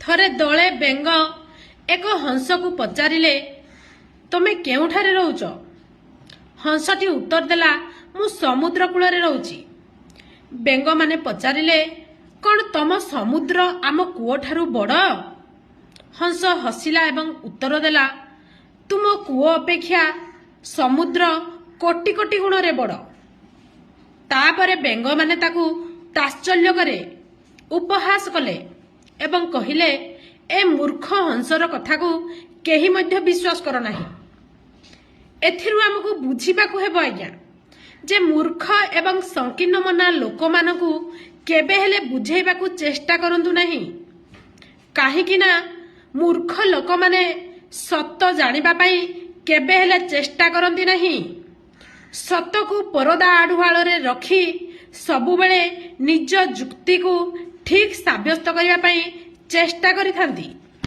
ଥରେ ଦଳେ ବେଙ୍ଗ ଏକ ହଂସକୁ ପଚାରିଲେ, ତମେ କେଉଁଠାରେ ରହୁଛ? ହଂସଟି ଉତ୍ତର ଦେଲା, ମୁଁ ସମୁଦ୍ର କୂଳରେ ରହୁଛି। ବେଙ୍ଗମାନେ ପଚାରିଲେ, କ'ଣ ତମ ସମୁଦ୍ର ଆମ କୂଅଠାରୁ ବଡ଼? ହଂସ ହସିଲା ଏବଂ ଉତ୍ତର ଦେଲା, ତୁମ କୂଅ ଅପେକ୍ଷା ସମୁଦ୍ର କୋଟି କୋଟି ଗୁଣରେ ବଡ଼। ତାପରେ ବେଙ୍ଗମାନେ ତାକୁ ତାତ୍ସଲ୍ୟ କରି ଉପହାସ କଲେ ଏବଂ କହିଲେ, ଏ ମୂର୍ଖ ହଂସର କଥାକୁ କେହି ମଧ୍ୟ ବିଶ୍ୱାସ କର ନାହିଁ। ଏଥିରୁ ଆମକୁ ବୁଝିବାକୁ ହେବ ଆଜ୍ଞା ଯେ ମୂର୍ଖ ଏବଂ ସଂକୀର୍ଣ୍ଣ ମନା ଲୋକମାନଙ୍କୁ କେବେ ହେଲେ ବୁଝେଇବାକୁ ଚେଷ୍ଟା କରନ୍ତୁ ନାହିଁ। କାହିଁକି ନା ମୂର୍ଖ ଲୋକମାନେ ସତ ଜାଣିବା ପାଇଁ କେବେ ହେଲେ ଚେଷ୍ଟା କରନ୍ତି ନାହିଁ। ସତକୁ ପରଦା ଆଢୁଆଳରେ ରଖି ସବୁବେଳେ ନିଜ ଯୁକ୍ତିକୁ ଠିକ୍ ସାବ୍ୟସ୍ତ କରିବା ପାଇଁ ଚେଷ୍ଟା କରିଥାନ୍ତି।